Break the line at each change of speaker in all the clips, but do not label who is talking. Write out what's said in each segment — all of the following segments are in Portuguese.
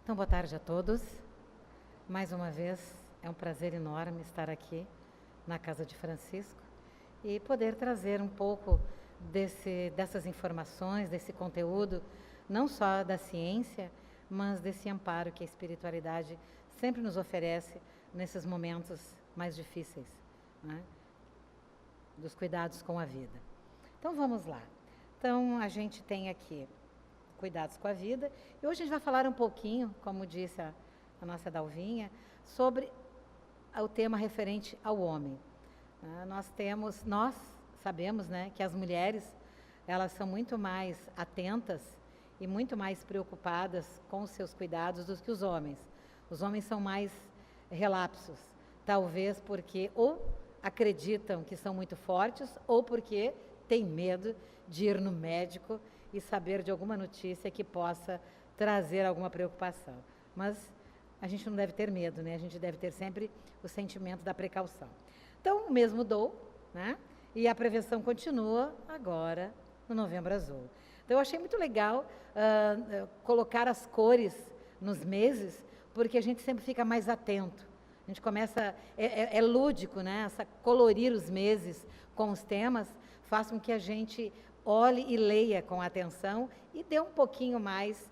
Então, boa tarde a todos. Mais uma vez, é um prazer enorme estar aqui na Casa de Francisco e poder trazer um pouco dessas informações, desse conteúdo, não só da ciência, mas desse amparo que a espiritualidade sempre nos oferece nesses momentos mais difíceis, né? Dos cuidados com a vida. Então, vamos lá. Então, a gente tem aqui cuidados com a vida. E hoje a gente vai falar um pouquinho, como disse a nossa Dalvinha, sobre o tema referente ao homem. Nós sabemos, né, que as mulheres, elas são muito mais atentas e muito mais preocupadas com os seus cuidados do que os homens. Os homens são mais relapsos, talvez porque ou acreditam que são muito fortes ou porque têm medo de ir no médico e saber de alguma notícia que possa trazer alguma preocupação. Mas a gente não deve ter medo, né? A gente deve ter sempre o sentimento da precaução. Então, o mês mudou, né? E a prevenção continua agora no Novembro Azul. Então, eu achei muito legal colocar as cores nos meses, porque a gente sempre fica mais atento. A gente começa, é lúdico, né? Colorir os meses com os temas faz com que a gente olhe e leia com atenção e tenha um pouquinho mais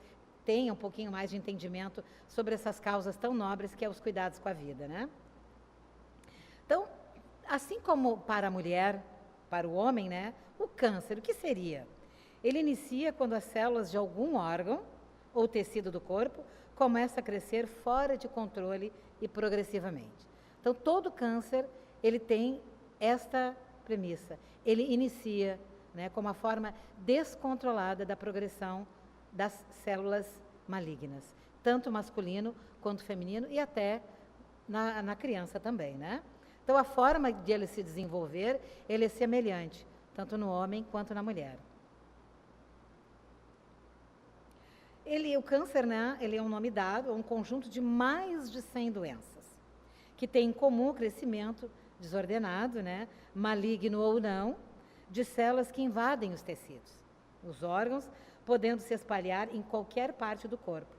de entendimento sobre essas causas tão nobres que é os cuidados com a vida, né? Então, assim como para a mulher, para o homem, né? O câncer, o que seria? Ele inicia quando as células de algum órgão ou tecido do corpo começam a crescer fora de controle e progressivamente. Então, todo câncer, ele tem esta premissa. Ele inicia, né, como a forma descontrolada da progressão das células malignas, tanto masculino quanto feminino e até na criança também, né? Então, a forma de ele se desenvolver, ele é semelhante, tanto no homem quanto na mulher. O câncer, né, ele é um nome dado a um conjunto de mais de 100 doenças, que tem em comum o crescimento desordenado, né, maligno ou não, de células que invadem os tecidos, os órgãos, podendo se espalhar em qualquer parte do corpo,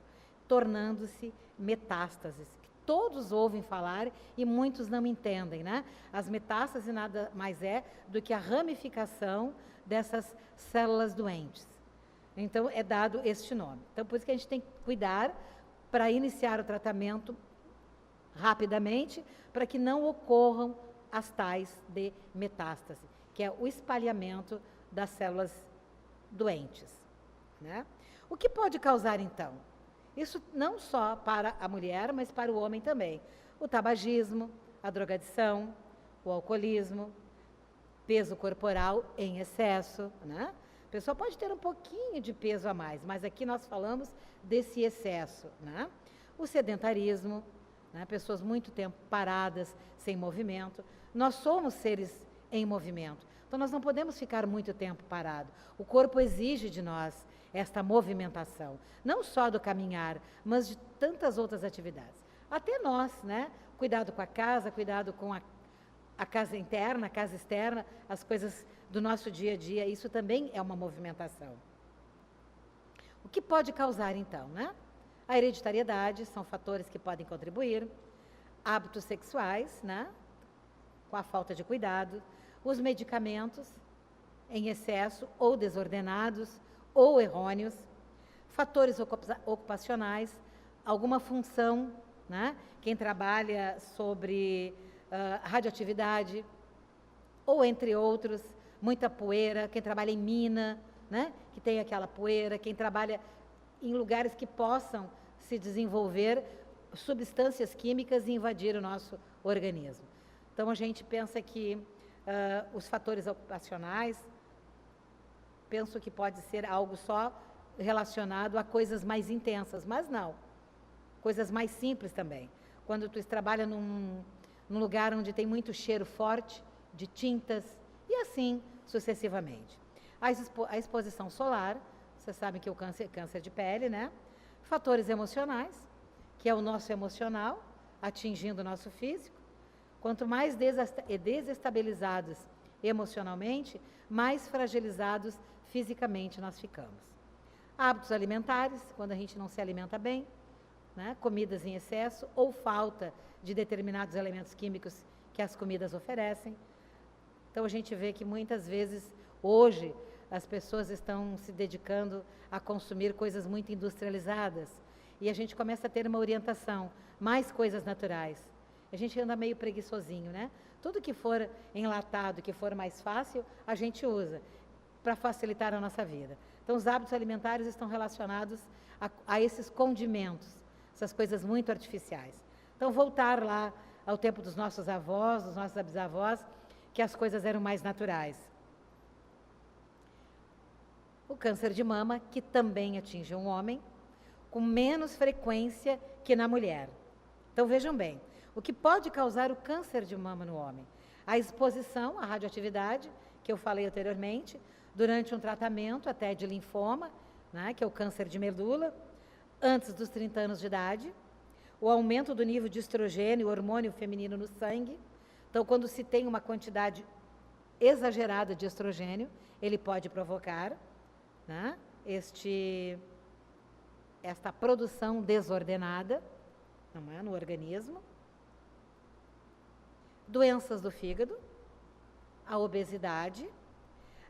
tornando-se metástases, que todos ouvem falar e muitos não entendem, né? As metástases nada mais é do que a ramificação dessas células doentes. Então, é dado este nome. Então, por isso que a gente tem que cuidar para iniciar o tratamento rapidamente, para que não ocorram as tais de metástase, que é o espalhamento das células doentes, né? O que pode causar, então? Isso não só para a mulher, mas para o homem também. O tabagismo, a drogadição, o alcoolismo, peso corporal em excesso, né? A pessoa pode ter um pouquinho de peso a mais, mas aqui nós falamos desse excesso, né? O sedentarismo, né? Pessoas muito tempo paradas, sem movimento. Nós somos seres em movimento, então nós não podemos ficar muito tempo parado. O corpo exige de nós esta movimentação, não só do caminhar, mas de tantas outras atividades. Até nós, né? Cuidado com a casa, cuidado com a casa interna, a casa externa, as coisas do nosso dia a dia, isso também é uma movimentação. O que pode causar, então, né? A hereditariedade são fatores que podem contribuir, hábitos sexuais, né? Com a falta de cuidado, os medicamentos em excesso ou desordenados ou errôneos, fatores ocupacionais, alguma função, né? Quem trabalha sobre radioatividade, ou entre outros, muita poeira, quem trabalha em mina, né? Que tem aquela poeira, quem trabalha em lugares que possam se desenvolver substâncias químicas e invadir o nosso organismo. Então, a gente pensa que os fatores ocupacionais, penso que pode ser algo só relacionado a coisas mais intensas, mas não. Coisas mais simples também. Quando tu trabalha num lugar onde tem muito cheiro forte de tintas e assim sucessivamente. A exposição solar, vocês sabem que o câncer de pele, né? Fatores emocionais, que é o nosso emocional atingindo o nosso físico. Quanto mais desestabilizados emocionalmente, mais fragilizados fisicamente nós ficamos. Hábitos alimentares, quando a gente não se alimenta bem, né, comidas em excesso ou falta de determinados elementos químicos que as comidas oferecem. Então, a gente vê que muitas vezes, hoje, as pessoas estão se dedicando a consumir coisas muito industrializadas e a gente começa a ter uma orientação, mais coisas naturais. A gente anda meio preguiçosinho, né? Tudo que for enlatado, que for mais fácil, a gente usa para facilitar a nossa vida. Então, os hábitos alimentares estão relacionados a esses condimentos, essas coisas muito artificiais. Então, voltar lá ao tempo dos nossos avós, dos nossos bisavós, que as coisas eram mais naturais. O câncer de mama, que também atinge um homem, com menos frequência que na mulher. Então, vejam bem, o que pode causar o câncer de mama no homem? A exposição à radioatividade, que eu falei anteriormente, durante um tratamento até de linfoma, né, que é o câncer de medula, antes dos 30 anos de idade, o aumento do nível de estrogênio, hormônio feminino no sangue. Então, quando se tem uma quantidade exagerada de estrogênio, ele pode provocar, né, esta produção desordenada, não é, no organismo. Doenças do fígado, a obesidade,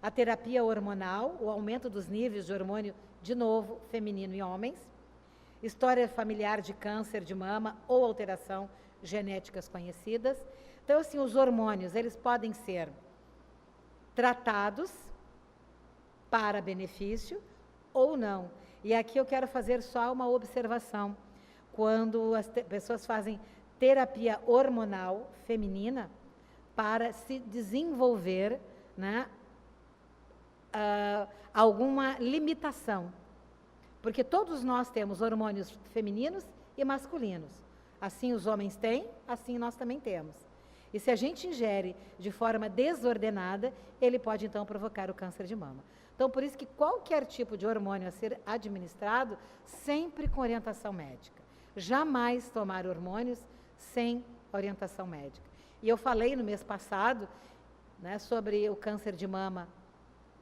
a terapia hormonal, o aumento dos níveis de hormônio, de novo, feminino em homens, história familiar de câncer de mama ou alteração genéticas conhecidas. Então, assim, os hormônios, eles podem ser tratados para benefício ou não. E aqui eu quero fazer só uma observação. Quando as pessoas fazem terapia hormonal feminina para se desenvolver, né, alguma limitação. Porque todos nós temos hormônios femininos e masculinos. Assim os homens têm, assim nós também temos. E se a gente ingere de forma desordenada, ele pode então provocar o câncer de mama. Então, por isso que qualquer tipo de hormônio a ser administrado, sempre com orientação médica. Jamais tomar hormônios sem orientação médica. E eu falei no mês passado, né, sobre o câncer de mama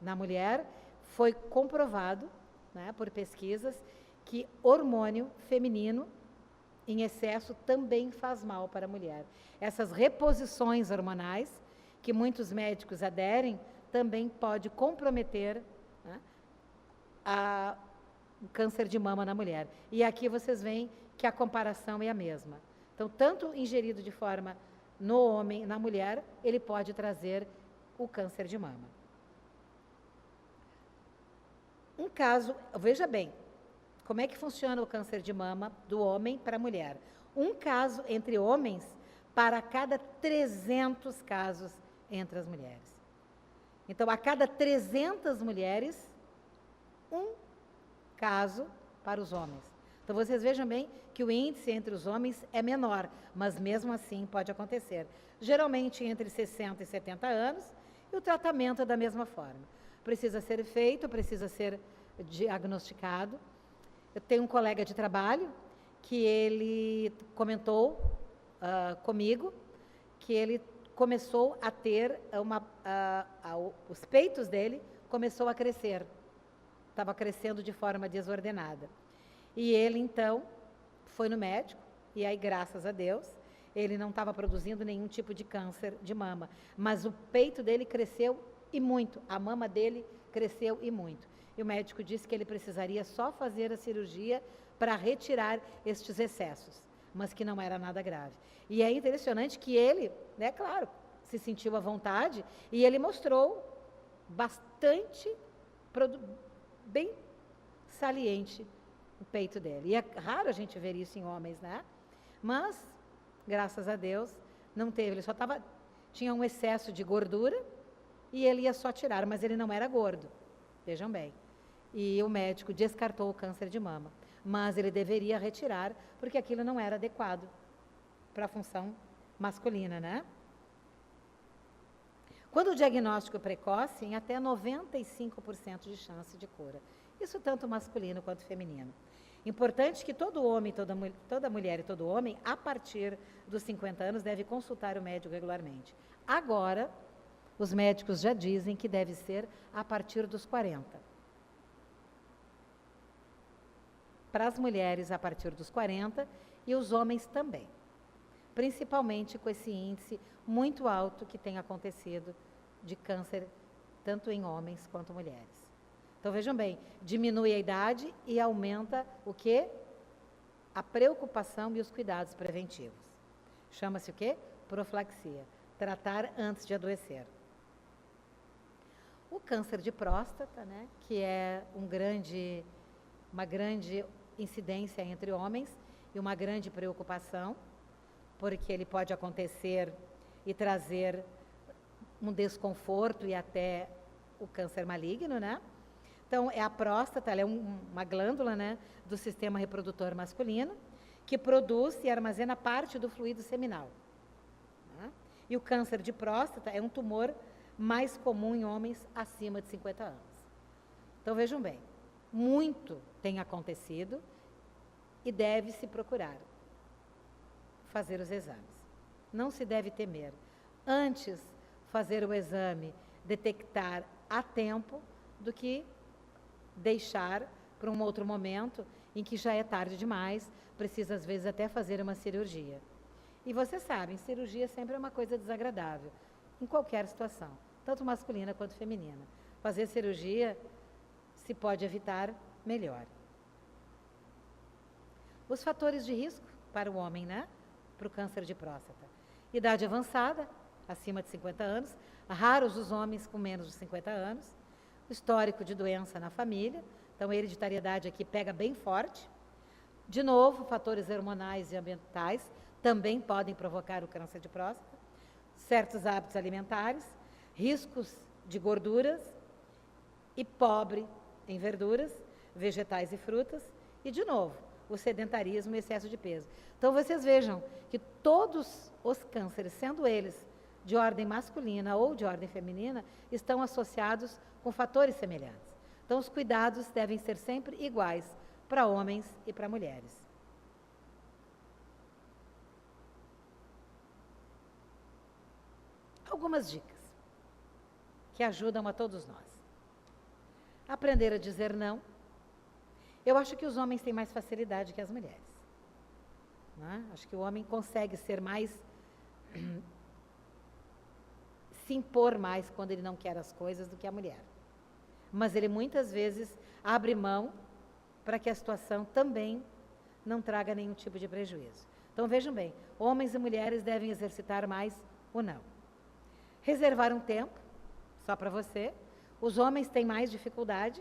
na mulher. Foi comprovado, né, por pesquisas, que hormônio feminino em excesso também faz mal para a mulher. Essas reposições hormonais, que muitos médicos aderem, também pode comprometer, né, o câncer de mama na mulher. E aqui vocês veem que a comparação é a mesma. Então, tanto ingerido de forma no homem, na mulher, ele pode trazer o câncer de mama. Um caso, veja bem, como é que funciona o câncer de mama do homem para a mulher? Um caso entre homens para cada 300 casos entre as mulheres. Então, a cada 300 mulheres, um caso para os homens. Então, vocês vejam bem que o índice entre os homens é menor, mas mesmo assim pode acontecer. Geralmente entre 60 e 70 anos, e o tratamento é da mesma forma. Precisa ser feito, precisa ser diagnosticado. Eu tenho um colega de trabalho que ele comentou comigo que ele começou a ter os peitos dele começou a crescer. Estava crescendo de forma desordenada. E ele, então, foi no médico, e aí, graças a Deus, ele não estava produzindo nenhum tipo de câncer de mama. Mas o peito dele cresceu e muito, a mama dele cresceu e muito. E o médico disse que ele precisaria só fazer a cirurgia para retirar estes excessos, mas que não era nada grave. E é impressionante que ele, né, claro, se sentiu à vontade, e ele mostrou bastante, bem saliente o peito dele. E é raro a gente ver isso em homens, né? Mas, graças a Deus, não teve. Ele só tinha um excesso de gordura e ele ia só tirar, mas ele não era gordo. Vejam bem. E o médico descartou o câncer de mama. Mas ele deveria retirar, porque aquilo não era adequado para a função masculina, né? Quando o diagnóstico é precoce, em até 95% de chance de cura. Isso tanto masculino quanto feminino. Importante que todo homem, toda mulher e todo homem, a partir dos 50 anos, deve consultar o médico regularmente. Agora, os médicos já dizem que deve ser a partir dos 40. para as mulheres a partir dos 40 e os homens também. Principalmente com esse índice muito alto que tem acontecido de câncer, tanto em homens quanto mulheres. Então, vejam bem, diminui a idade e aumenta o quê? A preocupação e os cuidados preventivos. Chama-se o quê? Profilaxia. Tratar antes de adoecer. O câncer de próstata, né, que é uma grande incidência entre homens e uma grande preocupação, porque ele pode acontecer e trazer um desconforto e até o câncer maligno, né? Então, a próstata, ela é uma glândula, né, do sistema reprodutor masculino, que produz e armazena parte do fluido seminal. Né? E o câncer de próstata é um tumor mais comum em homens acima de 50 anos. Então, vejam bem, muito tem acontecido e deve-se procurar fazer os exames. Não se deve temer. Antes, fazer o exame, detectar a tempo, do que deixar para um outro momento em que já é tarde demais, precisa às vezes até fazer uma cirurgia. E vocês sabem, cirurgia sempre é uma coisa desagradável, em qualquer situação, tanto masculina quanto feminina. Fazer cirurgia, se pode evitar, melhor. Os fatores de risco para o homem, né? Para o câncer de próstata. Idade avançada, acima de 50 anos, raros os homens com menos de 50 anos, histórico de doença na família, então a hereditariedade aqui pega bem forte. De novo, fatores hormonais e ambientais também podem provocar o câncer de próstata, certos hábitos alimentares, riscos de gorduras e pobre em verduras, vegetais e frutas, e de novo, o sedentarismo e excesso de peso. Então vocês vejam que todos os cânceres, sendo eles de ordem masculina ou de ordem feminina, estão associados com fatores semelhantes. Então os cuidados devem ser sempre iguais para homens e para mulheres. Algumas dicas que ajudam a todos nós. Aprender a dizer não. Eu acho que os homens têm mais facilidade que as mulheres. Né? Acho que o homem consegue ser mais... se impor mais quando ele não quer as coisas do que a mulher. Mas ele muitas vezes abre mão para que a situação também não traga nenhum tipo de prejuízo. Então vejam bem, homens e mulheres devem exercitar mais o não. Reservar um tempo, só para você. Os homens têm mais dificuldade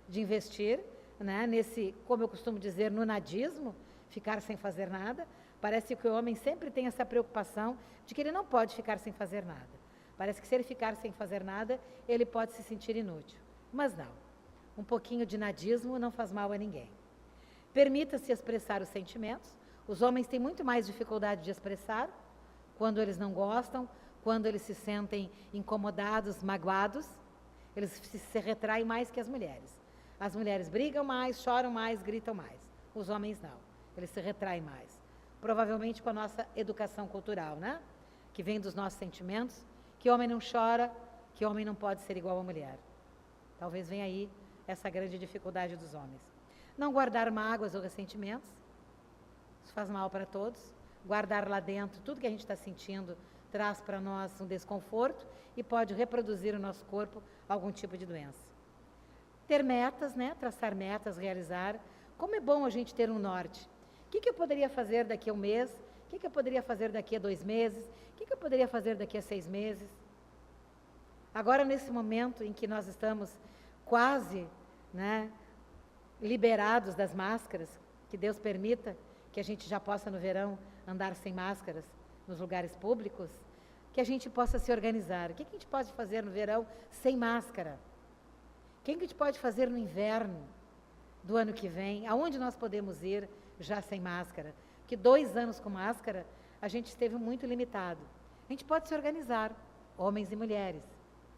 de investir, né, nesse, como eu costumo dizer, no nadismo, ficar sem fazer nada. Parece que o homem sempre tem essa preocupação de que ele não pode ficar sem fazer nada. Parece que se ele ficar sem fazer nada, ele pode se sentir inútil. Mas não. Um pouquinho de nadismo não faz mal a ninguém. Permita-se expressar os sentimentos. Os homens têm muito mais dificuldade de expressar quando eles não gostam, quando eles se sentem incomodados, magoados. Eles se retraem mais que as mulheres. As mulheres brigam mais, choram mais, gritam mais. Os homens não. Eles se retraem mais. Provavelmente com a nossa educação cultural, né? Que vem dos nossos sentimentos. Que homem não chora, que homem não pode ser igual à mulher. Talvez venha aí essa grande dificuldade dos homens. Não guardar mágoas ou ressentimentos. Isso faz mal para todos. Guardar lá dentro tudo que a gente está sentindo traz para nós um desconforto e pode reproduzir no nosso corpo algum tipo de doença. Ter metas, né? Traçar metas, realizar. Como é bom a gente ter um norte. O que eu poderia fazer daqui a um mês? O que eu poderia fazer daqui a 2 meses? O que eu poderia fazer daqui a 6 meses? Agora, nesse momento em que nós estamos quase, né, liberados das máscaras, que Deus permita que a gente já possa no verão andar sem máscaras nos lugares públicos, que a gente possa se organizar. O que a gente pode fazer no verão sem máscara? O que a gente pode fazer no inverno do ano que vem? Aonde nós podemos ir já sem máscara? Porque 2 anos com máscara, a gente esteve muito limitado. A gente pode se organizar, homens e mulheres.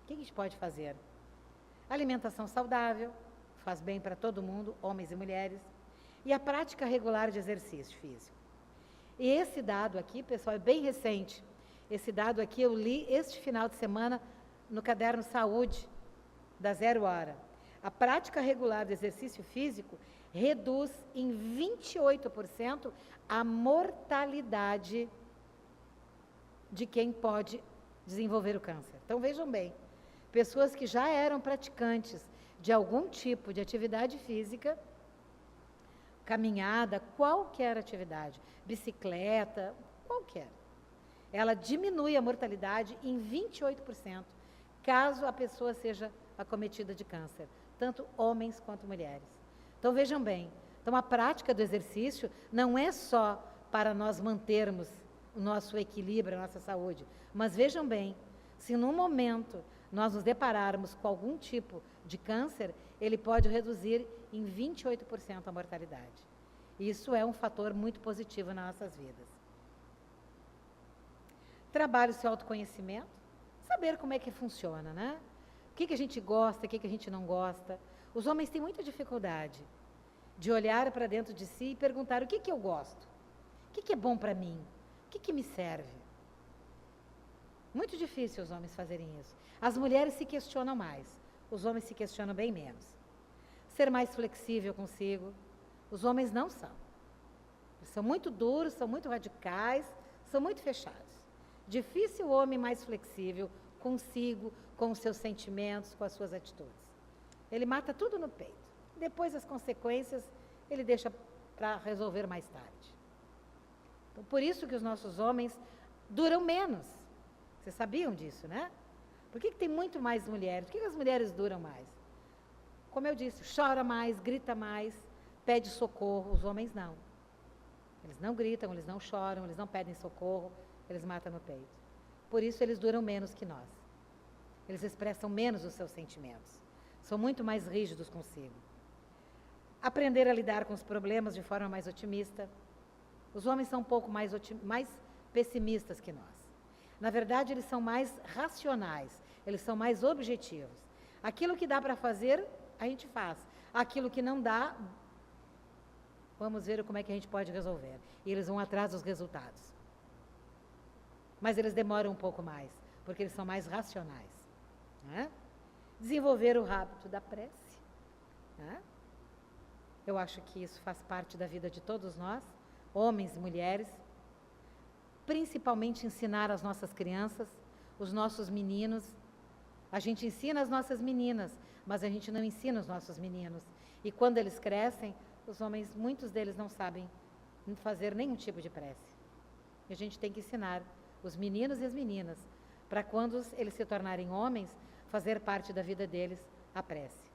O que a gente pode fazer? Alimentação saudável, faz bem para todo mundo, homens e mulheres. E a prática regular de exercício físico. E esse dado aqui, pessoal, é bem recente. Esse dado aqui eu li este final de semana no caderno Saúde, da 0 Hora. A prática regular de exercício físico reduz em 28% a mortalidade de quem pode desenvolver o câncer. Então, vejam bem, pessoas que já eram praticantes de algum tipo de atividade física, caminhada, qualquer atividade, bicicleta, qualquer, ela diminui a mortalidade em 28%, caso a pessoa seja acometida de câncer, tanto homens quanto mulheres. Então, vejam bem, então a prática do exercício não é só para nós mantermos o nosso equilíbrio, a nossa saúde, mas vejam bem, se num momento nós nos depararmos com algum tipo de câncer, ele pode reduzir em 28% a mortalidade. Isso é um fator muito positivo nas nossas vidas. Trabalhe o seu autoconhecimento, saber como é que funciona, né? O que a gente gosta, o que a gente não gosta. Os homens têm muita dificuldade de olhar para dentro de si e perguntar o que eu gosto, o que é bom para mim, o que me serve. Muito difícil os homens fazerem isso. As mulheres se questionam mais, os homens se questionam bem menos. Ser mais flexível consigo, os homens não são. Eles são muito duros, são muito radicais, são muito fechados. Difícil o homem mais flexível consigo, com os seus sentimentos, com as suas atitudes. Ele mata tudo no peito. Depois as consequências ele deixa para resolver mais tarde. Então, por isso que os nossos homens duram menos. Vocês sabiam disso, né? Por que tem muito mais mulheres? Por que as mulheres duram mais? Como eu disse, chora mais, grita mais, pede socorro. Os homens não. Eles não gritam, eles não choram, eles não pedem socorro, eles matam no peito. Por isso eles duram menos que nós. Eles expressam menos os seus sentimentos. São muito mais rígidos consigo. Aprender a lidar com os problemas de forma mais otimista. Os homens são um pouco mais pessimistas que nós. Na verdade, eles são mais racionais, eles são mais objetivos. Aquilo que dá para fazer, a gente faz. Aquilo que não dá, vamos ver como é que a gente pode resolver. E eles vão atrás dos resultados. Mas eles demoram um pouco mais, porque eles são mais racionais. Né? Desenvolver o hábito da prece. Né? Eu acho que isso faz parte da vida de todos nós, homens e mulheres. Principalmente ensinar as nossas crianças, os nossos meninos. A gente ensina as nossas meninas, mas a gente não ensina os nossos meninos. E quando eles crescem, os homens, muitos deles não sabem fazer nenhum tipo de prece. E a gente tem que ensinar os meninos e as meninas, para quando eles se tornarem homens, fazer parte da vida deles a prece.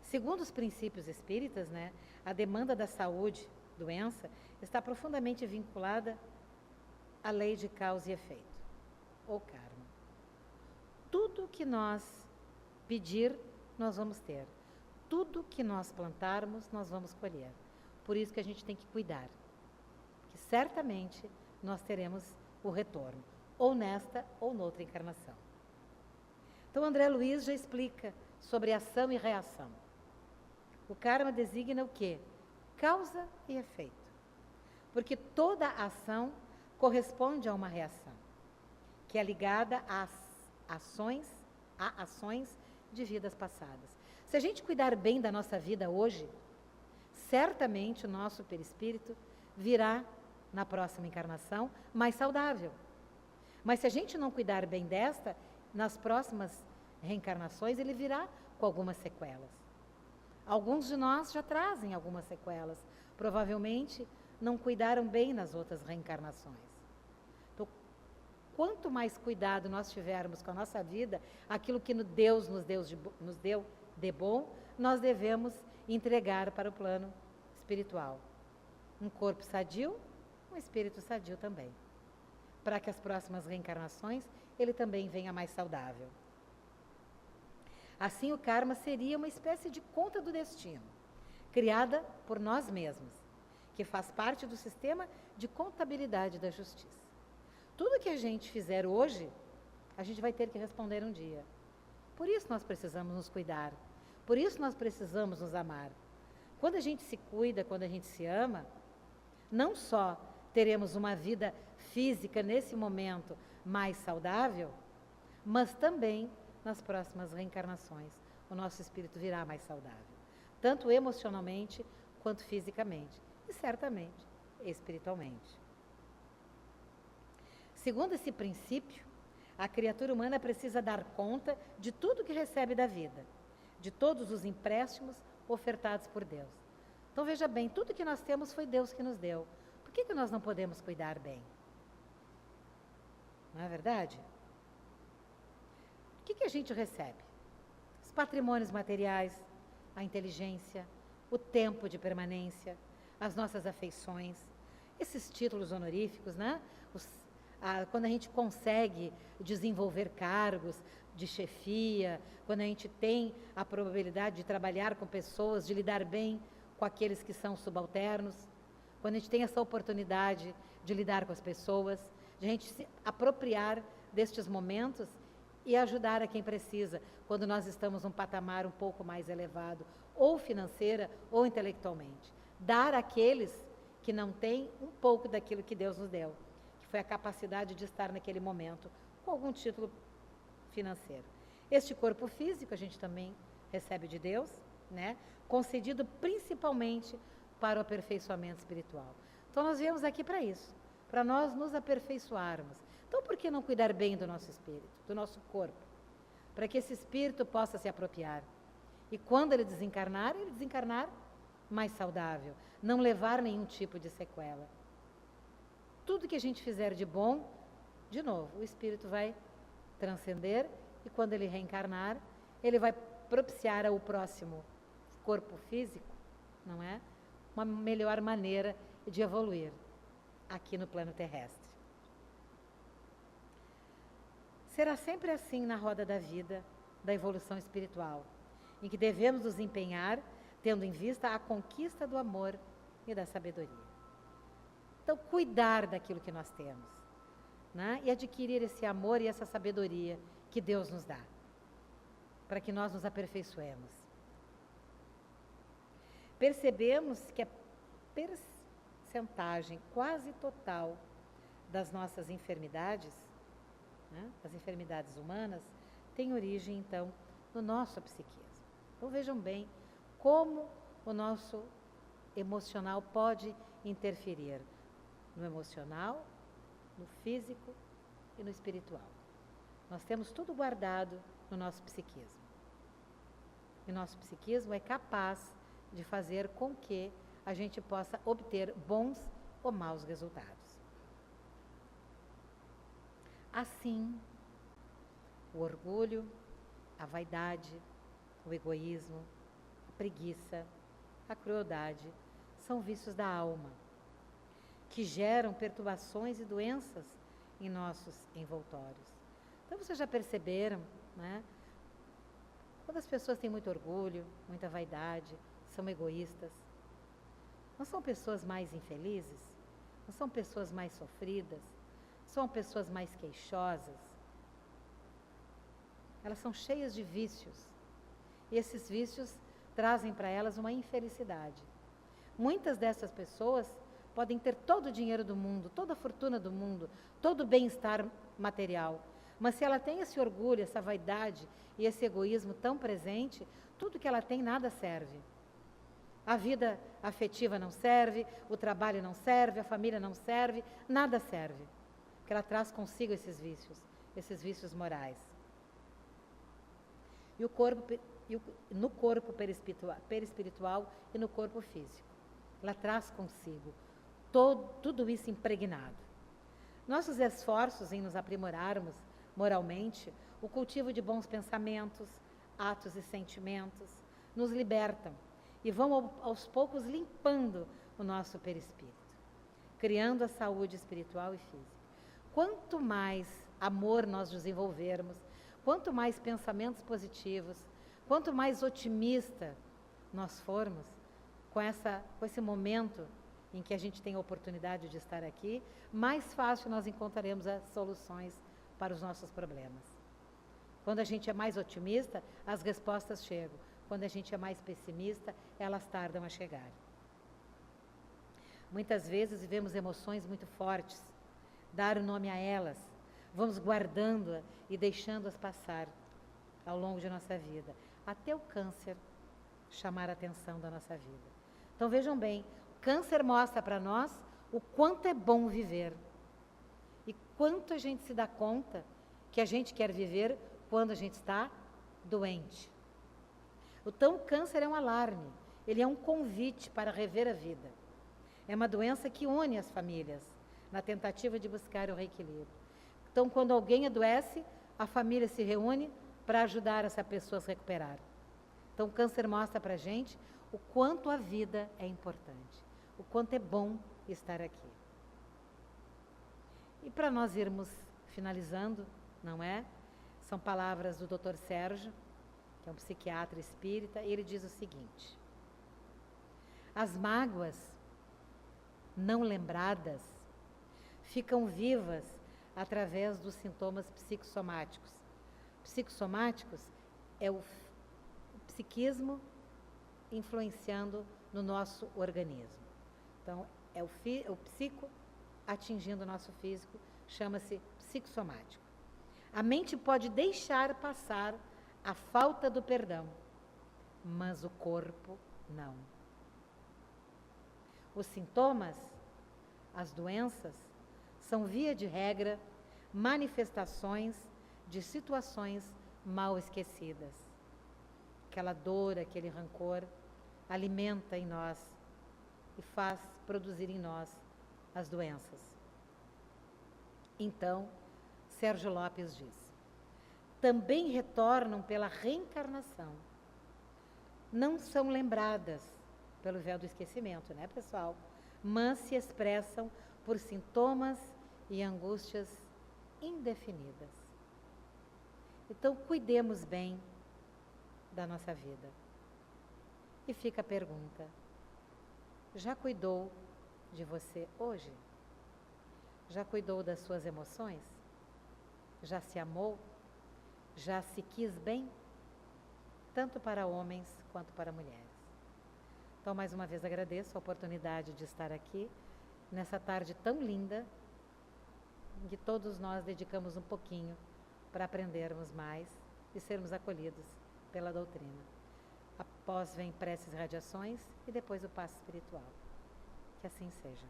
Segundo os princípios espíritas, né, a demanda da saúde, doença, está profundamente vinculada à lei de causa e efeito, ou karma. Tudo que nós pedir, nós vamos ter. Tudo que nós plantarmos, nós vamos colher. Por isso que a gente tem que cuidar. Que certamente nós teremos o retorno, ou nesta ou noutra encarnação. Então, André Luiz já explica sobre ação e reação. O karma designa o quê? Causa e efeito. Porque toda ação corresponde a uma reação, que é ligada às ações de vidas passadas. Se a gente cuidar bem da nossa vida hoje, certamente o nosso perispírito virá na próxima encarnação mais saudável. Mas se a gente não cuidar bem desta, nas próximas reencarnações ele virá com algumas sequelas. Alguns de nós já trazem algumas sequelas, provavelmente não cuidaram bem nas outras reencarnações. Então, quanto mais cuidado nós tivermos com a nossa vida, aquilo que Deus nos deu de bom, nós devemos entregar para o plano espiritual. Um corpo sadio, um espírito sadio também. Para que as próximas reencarnações ele também venha mais saudável. Assim, o karma seria uma espécie de conta do destino, criada por nós mesmos, que faz parte do sistema de contabilidade da justiça. Tudo que a gente fizer hoje, a gente vai ter que responder um dia. Por isso nós precisamos nos cuidar, por isso nós precisamos nos amar. Quando a gente se cuida, quando a gente se ama, não só teremos uma vida física nesse momento mais saudável, mas também nas próximas reencarnações o nosso espírito virá mais saudável. tanto emocionalmente quanto fisicamente e certamente espiritualmente. Segundo esse princípio, a criatura humana precisa dar conta de tudo que recebe da vida, de todos os empréstimos ofertados por Deus. Então veja bem, tudo que nós temos foi Deus que nos deu. Por que nós não podemos cuidar bem? Não é verdade? O que a gente recebe? Os patrimônios materiais, a inteligência, o tempo de permanência, as nossas afeições, esses títulos honoríficos, né? Quando a gente consegue desenvolver cargos de chefia, quando a gente tem a probabilidade de trabalhar com pessoas, de lidar bem com aqueles que são subalternos, quando a gente tem essa oportunidade de lidar com as pessoas, de a gente se apropriar destes momentos e ajudar a quem precisa, quando nós estamos num patamar um pouco mais elevado, ou financeira ou intelectualmente. Dar àqueles que não têm um pouco daquilo que Deus nos deu, que foi a capacidade de estar naquele momento com algum título financeiro. Este corpo físico a gente também recebe de Deus, né? Concedido principalmente para o aperfeiçoamento espiritual. Então nós viemos aqui para isso, para nós nos aperfeiçoarmos. Então por que não cuidar bem do nosso espírito, do nosso corpo? Para que esse espírito possa se apropriar. E quando ele desencarnar mais saudável, não levar nenhum tipo de sequela. Tudo que a gente fizer de bom, de novo, o espírito vai transcender e quando ele reencarnar, ele vai propiciar ao próximo corpo físico, não é? Uma melhor maneira de evoluir aqui no plano terrestre. Será sempre assim na roda da vida, da evolução espiritual, em que devemos nos empenhar, tendo em vista a conquista do amor e da sabedoria. Então, cuidar daquilo que nós temos, né? E adquirir esse amor e essa sabedoria que Deus nos dá, para que nós nos aperfeiçoemos. Percebemos que a percentagem quase total das nossas enfermidades, né, das enfermidades humanas, tem origem, então, no nosso psiquismo. Então, vejam bem como o nosso emocional pode interferir no emocional, no físico e no espiritual. Nós temos tudo guardado no nosso psiquismo. E o nosso psiquismo é capaz de fazer com que a gente possa obter bons ou maus resultados. Assim, o orgulho, a vaidade, o egoísmo, a preguiça, a crueldade, são vícios da alma, que geram perturbações e doenças em nossos envoltórios. Então, vocês já perceberam, né? Quando as pessoas têm muito orgulho, muita vaidade, são egoístas, não são pessoas mais infelizes? Não são pessoas mais sofridas? São pessoas mais queixosas? Elas são cheias de vícios. E esses vícios trazem para elas uma infelicidade. Muitas dessas pessoas podem ter todo o dinheiro do mundo, toda a fortuna do mundo, todo o bem-estar material. Mas se ela tem esse orgulho, essa vaidade e esse egoísmo tão presente, tudo que ela tem nada serve. A vida afetiva não serve, o trabalho não serve, a família não serve, nada serve. Porque ela traz consigo esses vícios morais. E no corpo perispiritual e no corpo físico. Ela traz consigo tudo isso impregnado. Nossos esforços em nos aprimorarmos moralmente, o cultivo de bons pensamentos, atos e sentimentos, nos libertam e vão aos poucos limpando o nosso perispírito, criando a saúde espiritual e física. Quanto mais amor nós desenvolvermos, quanto mais pensamentos positivos, quanto mais otimista nós formos com esse momento em que a gente tem a oportunidade de estar aqui, mais fácil nós encontraremos as soluções para os nossos problemas. Quando a gente é mais otimista, as respostas chegam. Quando a gente é mais pessimista, elas tardam a chegar. Muitas vezes vivemos emoções muito fortes, dar o nome a elas, vamos guardando-as e deixando-as passar ao longo de nossa vida, até o câncer chamar a atenção da nossa vida. Então vejam bem, o câncer mostra para nós o quanto é bom viver e quanto a gente se dá conta que a gente quer viver quando a gente está doente. Então o câncer é um alarme, ele é um convite para rever a vida. É uma doença que une as famílias na tentativa de buscar o reequilíbrio. Então quando alguém adoece, a família se reúne para ajudar essa pessoa a se recuperar. Então o câncer mostra para a gente o quanto a vida é importante, o quanto é bom estar aqui. E para nós irmos finalizando, não é? São palavras do Dr. Sérgio, que é um psiquiatra espírita, e ele diz o seguinte: as mágoas não lembradas ficam vivas através dos sintomas psicossomáticos. Psicossomáticos é o psiquismo influenciando no nosso organismo. Então, é o psico atingindo o nosso físico, chama-se psicossomático. A mente pode deixar passar a falta do perdão, mas o corpo não. Os sintomas, as doenças, são, via de regra, manifestações de situações mal esquecidas. Aquela dor, aquele rancor, alimenta em nós e faz produzir em nós as doenças. Então, Sérgio Lopes diz: também retornam pela reencarnação. Não são lembradas pelo véu do esquecimento, né, pessoal? Mas se expressam por sintomas e angústias indefinidas. Então, cuidemos bem da nossa vida. E fica a pergunta: já cuidou de você hoje? Já cuidou das suas emoções? Já se amou? Já se quis bem? Tanto para homens quanto para mulheres. Então, mais uma vez agradeço a oportunidade de estar aqui nessa tarde tão linda, em que todos nós dedicamos um pouquinho para aprendermos mais e sermos acolhidos pela doutrina. Após vem preces e radiações e depois o passe espiritual. Que assim seja.